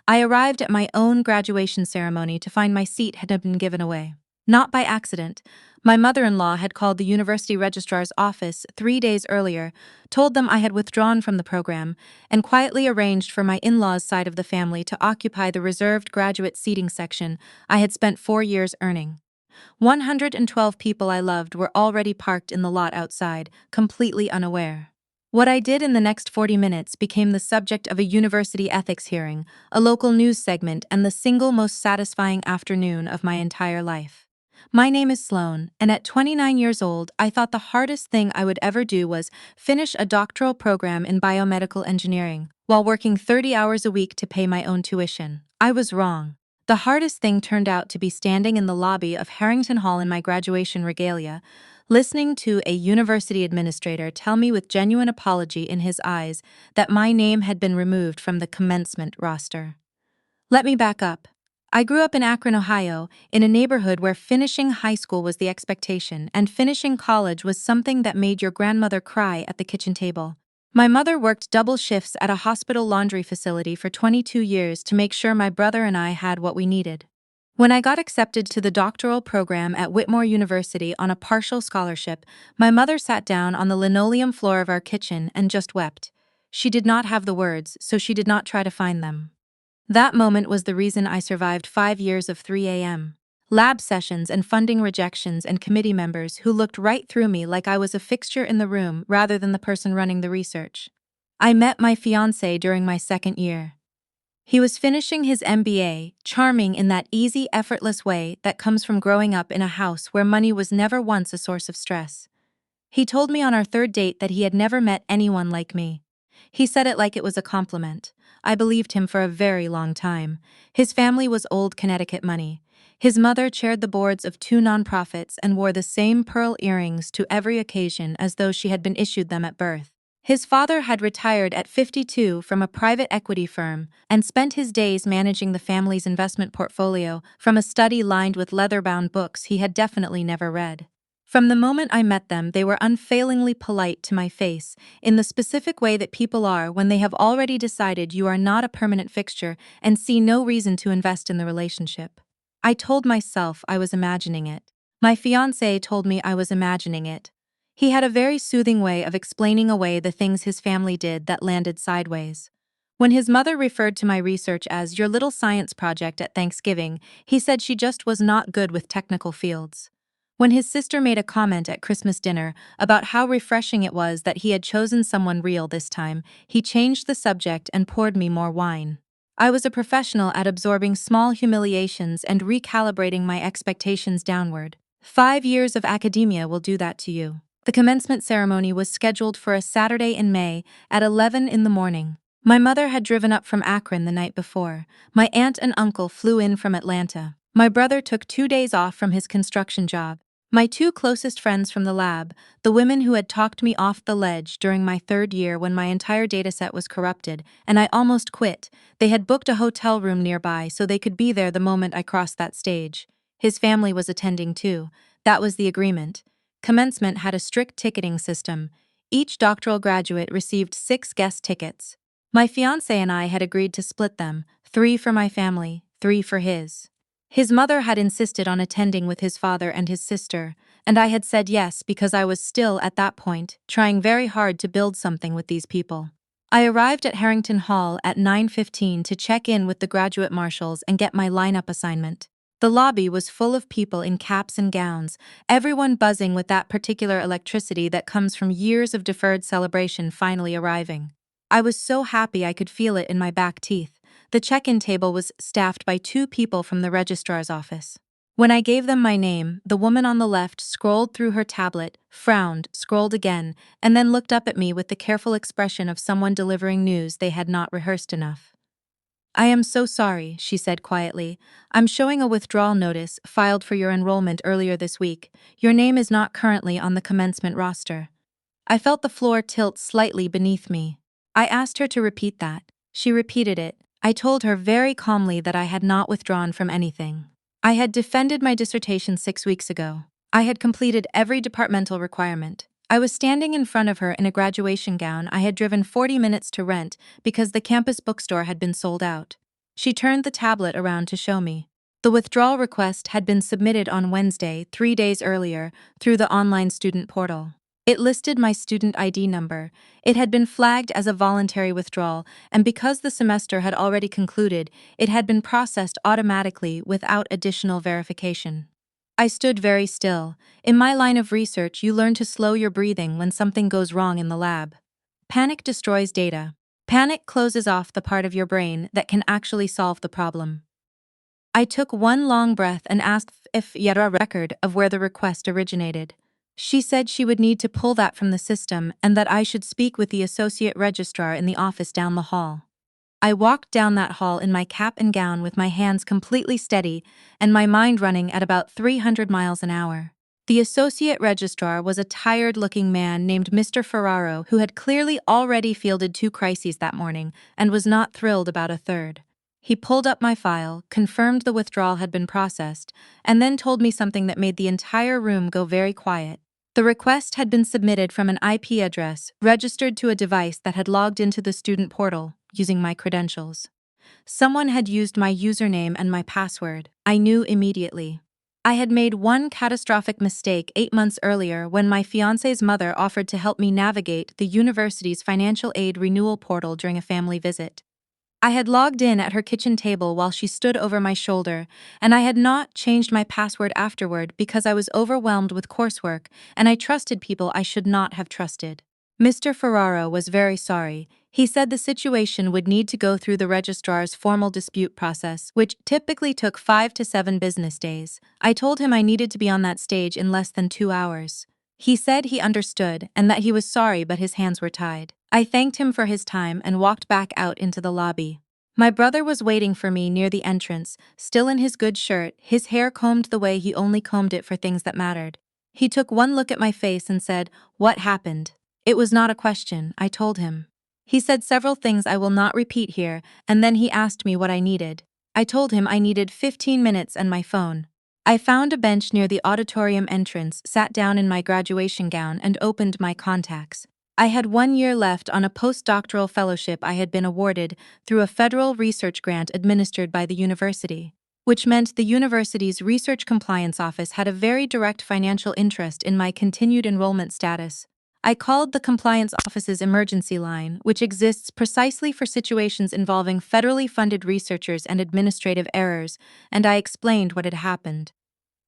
I arrived at my own graduation ceremony to find my seat had been given away. Not by accident. My mother-in-law had called the university registrar's office 3 days earlier, told them I had withdrawn from the program, and quietly arranged for my in-laws' side of the family to occupy the reserved graduate seating section I had spent 4 years earning. 112 people I loved were already parked in the lot outside, completely unaware. What I did in the next 40 minutes became the subject of a university ethics hearing, a local news segment, and the single most satisfying afternoon of my entire life. My name is Sloane, and at 29 years old, I thought the hardest thing I would ever do was finish a doctoral program in biomedical engineering, while working 30 hours a week to pay my own tuition. I was wrong. The hardest thing turned out to be standing in the lobby of Harrington Hall in my graduation regalia, listening to a university administrator tell me with genuine apology in his eyes that my name had been removed from the commencement roster. Let me back up. I grew up in Akron, Ohio, in a neighborhood where finishing high school was the expectation and finishing college was something that made your grandmother cry at the kitchen table. My mother worked double shifts at a hospital laundry facility for 22 years to make sure my brother and I had what we needed. When I got accepted to the doctoral program at Whitmore University on a partial scholarship, my mother sat down on the linoleum floor of our kitchen and just wept. She did not have the words, so she did not try to find them. That moment was the reason I survived 5 years of 3 a.m. lab sessions and funding rejections and committee members who looked right through me like I was a fixture in the room rather than the person running the research. I met my fiancé during my second year. He was finishing his MBA, charming in that easy, effortless way that comes from growing up in a house where money was never once a source of stress. He told me on our third date that he had never met anyone like me. He said it like it was a compliment. I believed him for a very long time. His family was old Connecticut money. His mother chaired the boards of 2 nonprofits and wore the same pearl earrings to every occasion as though she had been issued them at birth. His father had retired at 52 from a private equity firm and spent his days managing the family's investment portfolio from a study lined with leather-bound books he had definitely never read. From the moment I met them, they were unfailingly polite to my face, in the specific way that people are when they have already decided you are not a permanent fixture and see no reason to invest in the relationship. I told myself I was imagining it. My fiancé told me I was imagining it. He had a very soothing way of explaining away the things his family did that landed sideways. When his mother referred to my research as your little science project at Thanksgiving, he said she just was not good with technical fields. When his sister made a comment at Christmas dinner about how refreshing it was that he had chosen someone real this time, he changed the subject and poured me more wine. I was a professional at absorbing small humiliations and recalibrating my expectations downward. 5 years of academia will do that to you. The commencement ceremony was scheduled for a Saturday in May at 11 in the morning. My mother had driven up from Akron the night before. My aunt and uncle flew in from Atlanta. My brother took 2 days off from his construction job. My 2 closest friends from the lab, the women who had talked me off the ledge during my third year when my entire dataset was corrupted, and I almost quit, they had booked a hotel room nearby so they could be there the moment I crossed that stage. His family was attending too. That was the agreement. Commencement had a strict ticketing system. Each doctoral graduate received 6 guest tickets. My fiancé and I had agreed to split them, 3 for my family, 3 for his. His mother had insisted on attending with his father and his sister, and I had said yes because I was still, at that point, trying very hard to build something with these people. I arrived at Harrington Hall at 9:15 to check in with the graduate marshals and get my lineup assignment. The lobby was full of people in caps and gowns, everyone buzzing with that particular electricity that comes from years of deferred celebration finally arriving. I was so happy I could feel it in my back teeth. The check-in table was staffed by 2 people from the registrar's office. When I gave them my name, the woman on the left scrolled through her tablet, frowned, scrolled again, and then looked up at me with the careful expression of someone delivering news they had not rehearsed enough. "I am so sorry," she said quietly. "I'm showing a withdrawal notice filed for your enrollment earlier this week. Your name is not currently on the commencement roster." I felt the floor tilt slightly beneath me. I asked her to repeat that. She repeated it. I told her very calmly that I had not withdrawn from anything. I had defended my dissertation 6 weeks ago. I had completed every departmental requirement. I was standing in front of her in a graduation gown I had driven 40 minutes to rent because the campus bookstore had been sold out. She turned the tablet around to show me. The withdrawal request had been submitted on Wednesday, 3 days earlier, through the online student portal. It listed my student ID number. It had been flagged as a voluntary withdrawal, and because the semester had already concluded, it had been processed automatically without additional verification. I stood very still. In my line of research, you learn to slow your breathing when something goes wrong in the lab. Panic destroys data. Panic closes off the part of your brain that can actually solve the problem. I took one long breath and asked if she had a record of where the request originated. She said she would need to pull that from the system and that I should speak with the associate registrar in the office down the hall. I walked down that hall in my cap and gown with my hands completely steady and my mind running at about 300 miles an hour. The associate registrar was a tired-looking man named Mr. Ferraro who had clearly already fielded 2 crises that morning and was not thrilled about a third. He pulled up my file, confirmed the withdrawal had been processed, and then told me something that made the entire room go very quiet. The request had been submitted from an IP address registered to a device that had logged into the student portal using my credentials. Someone had used my username and my password. I knew immediately. I had made one catastrophic mistake 8 months earlier when my fiancé's mother offered to help me navigate the university's financial aid renewal portal during a family visit. I had logged in at her kitchen table while she stood over my shoulder, and I had not changed my password afterward because I was overwhelmed with coursework and I trusted people I should not have trusted. Mr. Ferraro was very sorry. He said the situation would need to go through the registrar's formal dispute process, which typically took 5 to 7 business days. I told him I needed to be on that stage in less than 2 hours. He said he understood and that he was sorry but his hands were tied. I thanked him for his time and walked back out into the lobby. My brother was waiting for me near the entrance, still in his good shirt, his hair combed the way he only combed it for things that mattered. He took one look at my face and said, "What happened?" It was not a question, I told him. He said several things I will not repeat here, and then he asked me what I needed. I told him I needed 15 minutes and my phone. I found a bench near the auditorium entrance, sat down in my graduation gown, and opened my contacts. I had 1 year left on a postdoctoral fellowship I had been awarded through a federal research grant administered by the university, which meant the university's research compliance office had a very direct financial interest in my continued enrollment status. I called the compliance office's emergency line, which exists precisely for situations involving federally funded researchers and administrative errors, and I explained what had happened.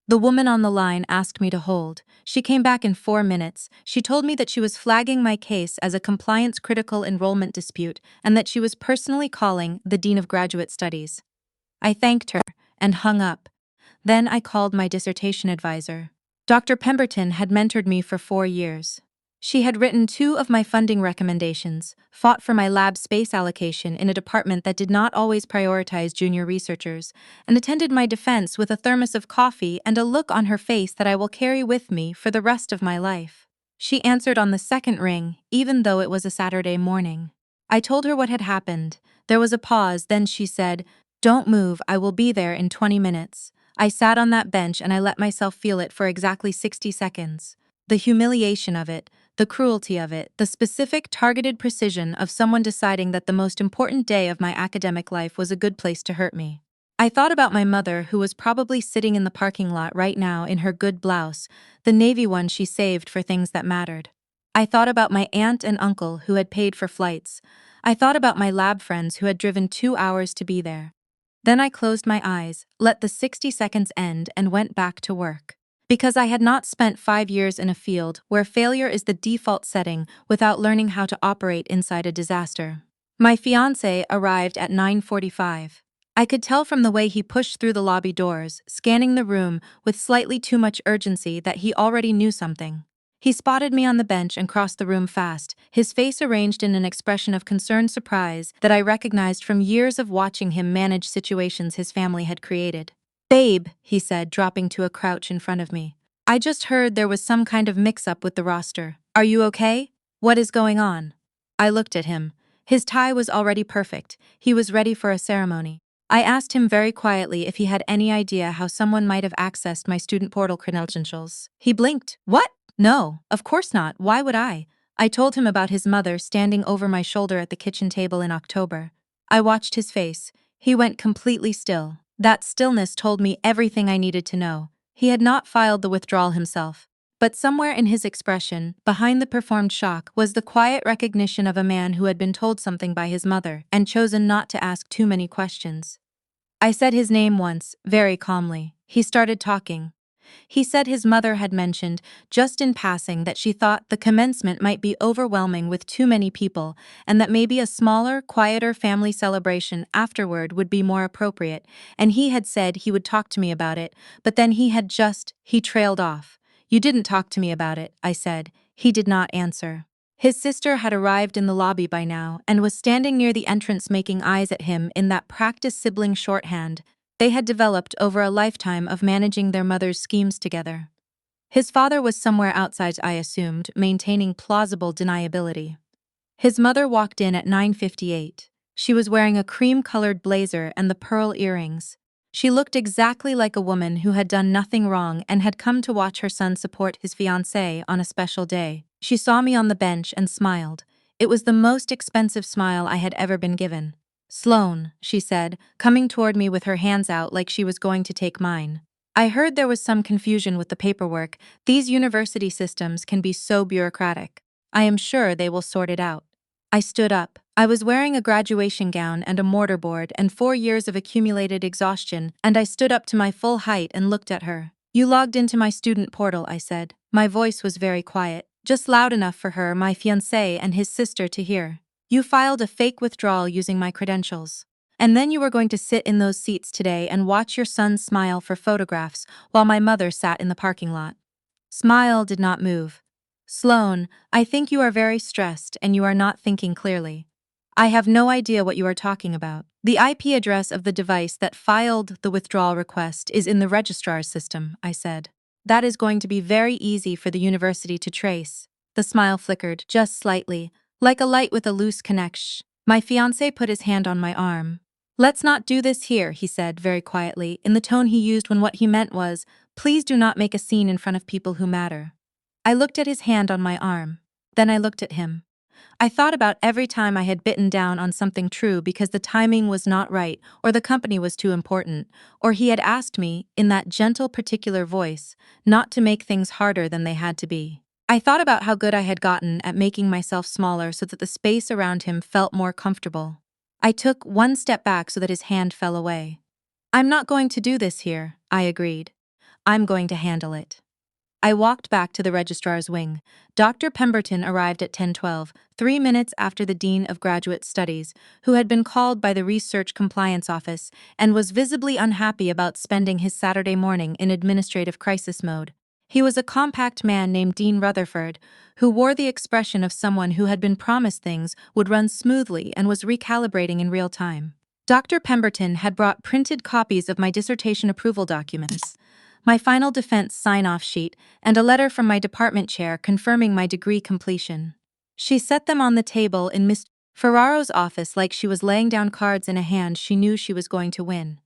The woman on the line asked me to hold. She came back in 4 minutes. She told me that she was flagging my case as a compliance-critical enrollment dispute and that she was personally calling the Dean of Graduate Studies. I thanked her and hung up. Then I called my dissertation advisor. Dr. Pemberton had mentored me for 4 years. She had written 2 of my funding recommendations, fought for my lab space allocation in a department that did not always prioritize junior researchers, and attended my defense with a thermos of coffee and a look on her face that I will carry with me for the rest of my life. She answered on the second ring, even though it was a Saturday morning. I told her what had happened. There was a pause, then she said, "Don't move, I will be there in 20 minutes. I sat on that bench and I let myself feel it for exactly 60 seconds. The humiliation of it, the cruelty of it, the specific targeted precision of someone deciding that the most important day of my academic life was a good place to hurt me. I thought about my mother, who was probably sitting in the parking lot right now in her good blouse, the navy one she saved for things that mattered. I thought about my aunt and uncle who had paid for flights. I thought about my lab friends who had driven 2 hours to be there. Then I closed my eyes, let the 60 seconds end, and went back to work. Because I had not spent 5 years in a field where failure is the default setting without learning how to operate inside a disaster. My fiancé arrived at 9:45. I could tell from the way he pushed through the lobby doors, scanning the room with slightly too much urgency, that he already knew something. He spotted me on the bench and crossed the room fast, his face arranged in an expression of concerned surprise that I recognized from years of watching him manage situations his family had created. "Babe," he said, dropping to a crouch in front of me. "I just heard there was some kind of mix-up with the roster. Are you okay? What is going on?" I looked at him. His tie was already perfect. He was ready for a ceremony. I asked him very quietly if he had any idea how someone might have accessed my student portal credentials. He blinked. "What? No, of course not. Why would I?" I told him about his mother standing over my shoulder at the kitchen table in October. I watched his face. He went completely still. That stillness told me everything I needed to know. He had not filed the withdrawal himself. But somewhere in his expression, behind the performed shock, was the quiet recognition of a man who had been told something by his mother and chosen not to ask too many questions. I said his name once, very calmly. He started talking. He said his mother had mentioned, just in passing, that she thought the commencement might be overwhelming with too many people, and that maybe a smaller, quieter family celebration afterward would be more appropriate, and he had said he would talk to me about it, but then he trailed off. "You didn't talk to me about it," I said. He did not answer. His sister had arrived in the lobby by now and was standing near the entrance making eyes at him in that practiced sibling shorthand they had developed over a lifetime of managing their mother's schemes together. His father was somewhere outside, I assumed, maintaining plausible deniability. His mother walked in at 9:58. She was wearing a cream-colored blazer and the pearl earrings. She looked exactly like a woman who had done nothing wrong and had come to watch her son support his fiancée on a special day. She saw me on the bench and smiled. It was the most expensive smile I had ever been given. "Sloane," she said, coming toward me with her hands out like she was going to take mine. "I heard there was some confusion with the paperwork. These university systems can be so bureaucratic. I am sure they will sort it out." I stood up. I was wearing a graduation gown and a mortarboard and 4 years of accumulated exhaustion, and I stood up to my full height and looked at her. "You logged into my student portal," I said. My voice was very quiet, just loud enough for her, my fiancé, and his sister to hear. "You filed a fake withdrawal using my credentials. And then you were going to sit in those seats today and watch your son smile for photographs while my mother sat in the parking lot." Smile did not move. "Sloane, I think you are very stressed and you are not thinking clearly. I have no idea what you are talking about. The IP address of the device that filed the withdrawal request is in the registrar's system," I said. "That is going to be very easy for the university to trace." The smile flickered, just slightly, like a light with a loose connection. My fiancé put his hand on my arm. "Let's not do this here," he said very quietly, in the tone he used when what he meant was, "Please do not make a scene in front of people who matter." I looked at his hand on my arm. Then I looked at him. I thought about every time I had bitten down on something true because the timing was not right, or the company was too important, or he had asked me, in that gentle particular voice, not to make things harder than they had to be. I thought about how good I had gotten at making myself smaller so that the space around him felt more comfortable. I took one step back so that his hand fell away. "I'm not going to do this here," I agreed. "I'm going to handle it." I walked back to the registrar's wing. Dr. Pemberton arrived at 10:12, 3 minutes after the Dean of Graduate Studies, who had been called by the Research Compliance Office and was visibly unhappy about spending his Saturday morning in administrative crisis mode. He was a compact man named Dean Rutherford, who wore the expression of someone who had been promised things would run smoothly and was recalibrating in real time. Dr. Pemberton had brought printed copies of my dissertation approval documents, my final defense sign-off sheet, and a letter from my department chair confirming my degree completion. She set them on the table in Mr. Ferraro's office like she was laying down cards in a hand she knew she was going to win.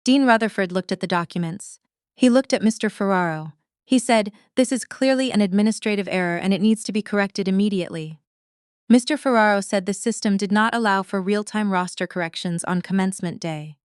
Dean Rutherford looked at the documents. He looked at Mr. Ferraro. He said, "This is clearly an administrative error and it needs to be corrected immediately." Mr. Ferraro said the system did not allow for real-time roster corrections on commencement day.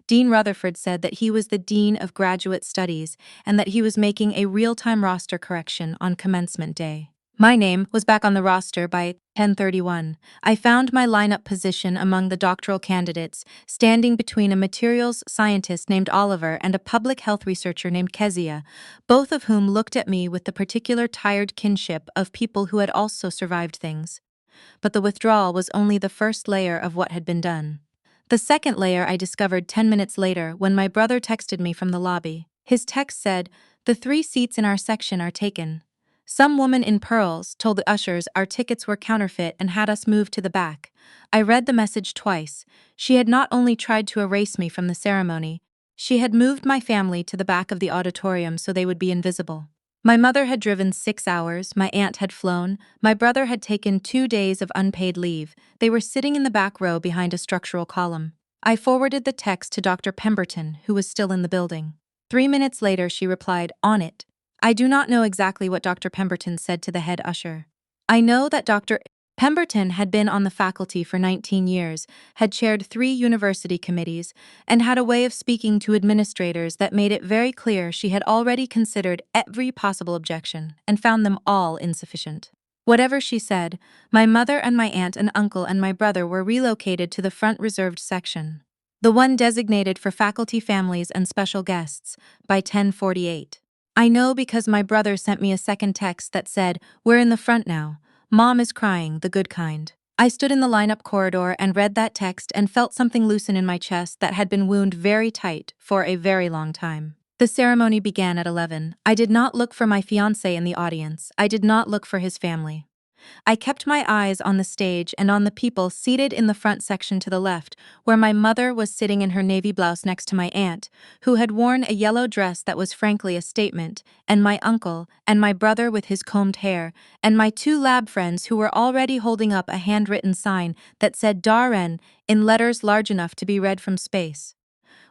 Dean Rutherford said that he was the Dean of Graduate Studies and that he was making a real-time roster correction on commencement day. My name was back on the roster by 10:31. I found my lineup position among the doctoral candidates, standing between a materials scientist named Oliver and a public health researcher named Kezia, both of whom looked at me with the particular tired kinship of people who had also survived things. But the withdrawal was only the first layer of what had been done. The second layer I discovered 10 minutes later when my brother texted me from the lobby. His text said, "The 3 seats in our section are taken. Some woman in pearls told the ushers our tickets were counterfeit and had us moved to the back." I read the message twice. She had not only tried to erase me from the ceremony, she had moved my family to the back of the auditorium so they would be invisible. My mother had driven 6 hours, my aunt had flown, my brother had taken 2 days of unpaid leave. They were sitting in the back row behind a structural column. I forwarded the text to Dr. Pemberton, who was still in the building. 3 minutes later she replied, "On it." I do not know exactly what Dr. Pemberton said to the head usher. I know that Dr. Pemberton had been on the faculty for 19 years, had chaired 3 university committees, and had a way of speaking to administrators that made it very clear she had already considered every possible objection and found them all insufficient. Whatever she said, my mother and my aunt and uncle and my brother were relocated to the front reserved section, the one designated for faculty families and special guests, by 10:48. I know because my brother sent me a second text that said, "We're in the front now. Mom is crying, the good kind." I stood in the lineup corridor and read that text and felt something loosen in my chest that had been wound very tight for a very long time. The ceremony began at 11. I did not look for my fiancé in the audience. I did not look for his family. I kept my eyes on the stage and on the people seated in the front section to the left, where my mother was sitting in her navy blouse next to my aunt, who had worn a yellow dress that was frankly a statement, and my uncle, and my brother with his combed hair, and my 2 lab friends who were already holding up a handwritten sign that said Darren in letters large enough to be read from space.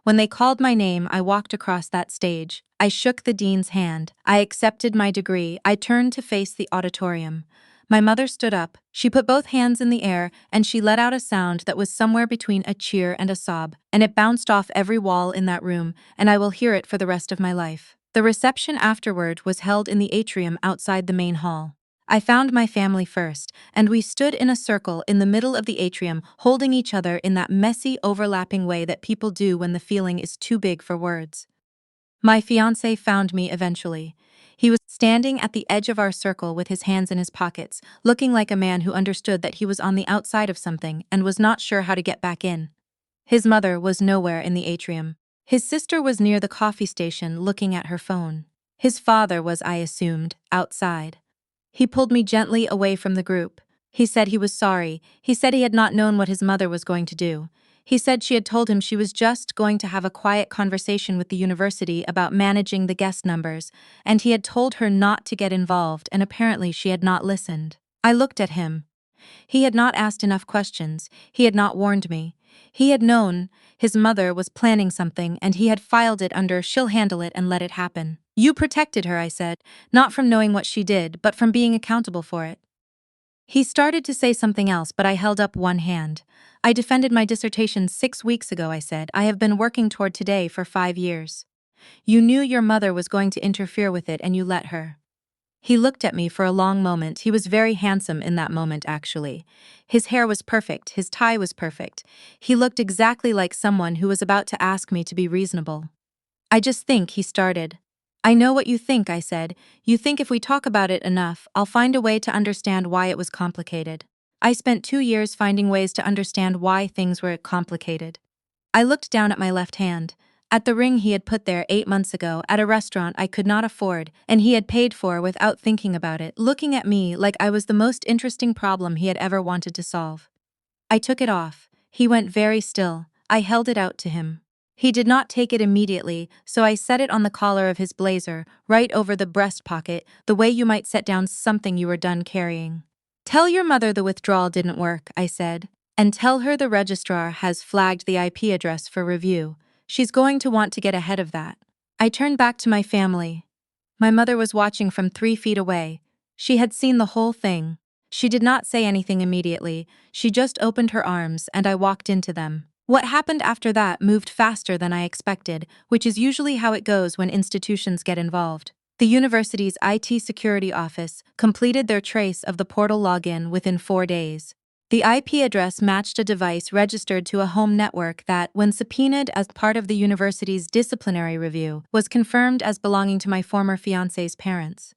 When they called my name, I walked across that stage. I shook the dean's hand. I accepted my degree. I turned to face the auditorium. My mother stood up, she put both hands in the air, and she let out a sound that was somewhere between a cheer and a sob, and it bounced off every wall in that room, and I will hear it for the rest of my life. The reception afterward was held in the atrium outside the main hall. I found my family first, and we stood in a circle in the middle of the atrium, holding each other in that messy, overlapping way that people do when the feeling is too big for words. My fiancé found me eventually. He was standing at the edge of our circle with his hands in his pockets, looking like a man who understood that he was on the outside of something and was not sure how to get back in. His mother was nowhere in the atrium. His sister was near the coffee station looking at her phone. His father was, I assumed, outside. He pulled me gently away from the group. He said he was sorry. He said he had not known what his mother was going to do. He said she had told him she was just going to have a quiet conversation with the university about managing the guest numbers, and he had told her not to get involved, and apparently she had not listened. I looked at him. He had not asked enough questions. He had not warned me. He had known his mother was planning something, and he had filed it under "she'll handle it" and let it happen. You protected her, I said, not from knowing what she did, but from being accountable for it. He started to say something else, but I held up one hand. I defended my dissertation 6 weeks ago, I said. I have been working toward today for 5 years. You knew your mother was going to interfere with it and you let her. He looked at me for a long moment. He was very handsome in that moment, actually. His hair was perfect, his tie was perfect. He looked exactly like someone who was about to ask me to be reasonable. I just think, he started. I know what you think, I said. You think if we talk about it enough, I'll find a way to understand why it was complicated. I spent 2 years finding ways to understand why things were complicated. I looked down at my left hand, at the ring he had put there 8 months ago at a restaurant I could not afford, and he had paid for without thinking about it, looking at me like I was the most interesting problem he had ever wanted to solve. I took it off. He went very still. I held it out to him. He did not take it immediately, so I set it on the collar of his blazer, right over the breast pocket, the way you might set down something you were done carrying. Tell your mother the withdrawal didn't work, I said, and tell her the registrar has flagged the IP address for review. She's going to want to get ahead of that. I turned back to my family. My mother was watching from 3 feet away. She had seen the whole thing. She did not say anything immediately. She just opened her arms, and I walked into them. What happened after that moved faster than I expected, which is usually how it goes when institutions get involved. The university's IT security office completed their trace of the portal login within 4 days. The IP address matched a device registered to a home network that, when subpoenaed as part of the university's disciplinary review, was confirmed as belonging to my former fiancé's parents.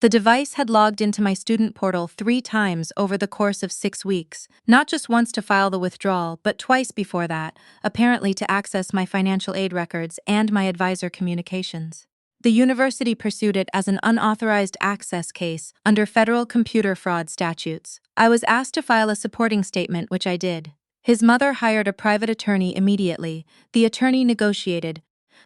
The device had logged into my student portal 3 times over the course of 6 weeks, not just once to file the withdrawal, but twice before that, apparently to access my financial aid records and my advisor communications. The university pursued it as an unauthorized access case under federal computer fraud statutes. I was asked to file a supporting statement, which I did. His mother hired a private attorney immediately. The attorney negotiated.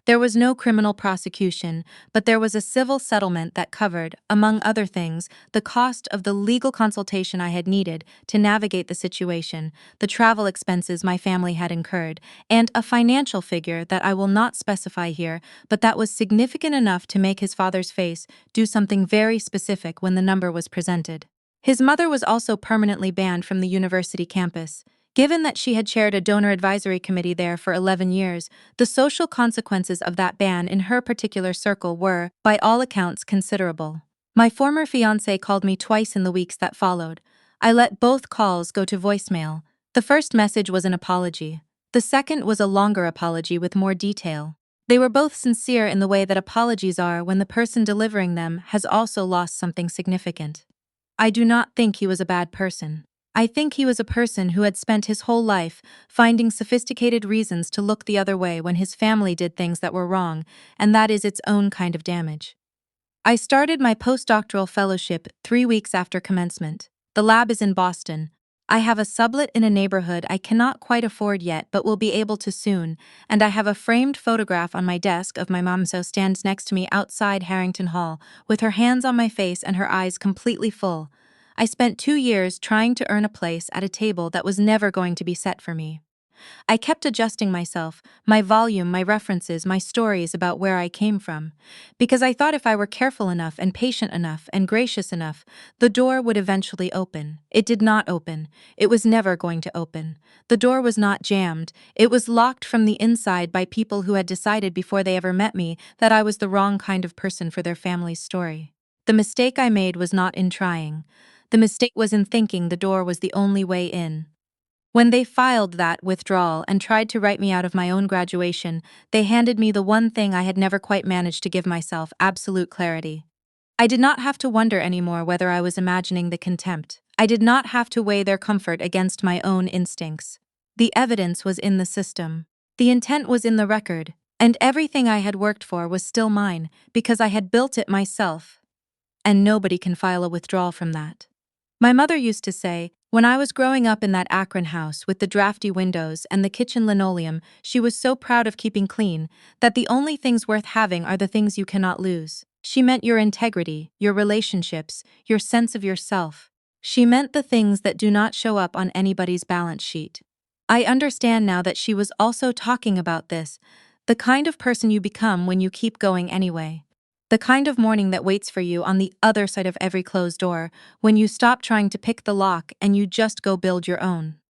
There was no criminal prosecution, but there was a civil settlement that covered, among other things, the cost of the legal consultation I had needed to navigate the situation, the travel expenses my family had incurred, and a financial figure that I will not specify here, but that was significant enough to make his father's face do something very specific when the number was presented. His mother was also permanently banned from the university campus. Given that she had chaired a donor advisory committee there for 11 years, the social consequences of that ban in her particular circle were, by all accounts, considerable. My former fiancé called me twice in the weeks that followed. I let both calls go to voicemail. The first message was an apology. The second was a longer apology with more detail. They were both sincere in the way that apologies are when the person delivering them has also lost something significant. I do not think he was a bad person. I think he was a person who had spent his whole life finding sophisticated reasons to look the other way when his family did things that were wrong, and that is its own kind of damage. I started my postdoctoral fellowship 3 weeks after commencement. The lab is in Boston. I have a sublet in a neighborhood I cannot quite afford yet but will be able to soon, and I have a framed photograph on my desk of my mom who stands next to me outside Harrington Hall, with her hands on my face and her eyes completely full. I spent 2 years trying to earn a place at a table that was never going to be set for me. I kept adjusting myself, my volume, my references, my stories about where I came from, because I thought if I were careful enough and patient enough and gracious enough, the door would eventually open. It did not open. It was never going to open. The door was not jammed. It was locked from the inside by people who had decided before they ever met me that I was the wrong kind of person for their family's story. The mistake I made was not in trying. The mistake was in thinking the door was the only way in. When they filed that withdrawal and tried to write me out of my own graduation, they handed me the one thing I had never quite managed to give myself: absolute clarity. I did not have to wonder anymore whether I was imagining the contempt. I did not have to weigh their comfort against my own instincts. The evidence was in the system. The intent was in the record, and everything I had worked for was still mine, because I had built it myself. And nobody can file a withdrawal from that. My mother used to say, when I was growing up in that Akron house with the drafty windows and the kitchen linoleum she was so proud of keeping clean, that the only things worth having are the things you cannot lose. She meant your integrity, your relationships, your sense of yourself. She meant the things that do not show up on anybody's balance sheet. I understand now that she was also talking about this, the kind of person you become when you keep going anyway. The kind of morning that waits for you on the other side of every closed door, when you stop trying to pick the lock and you just go build your own.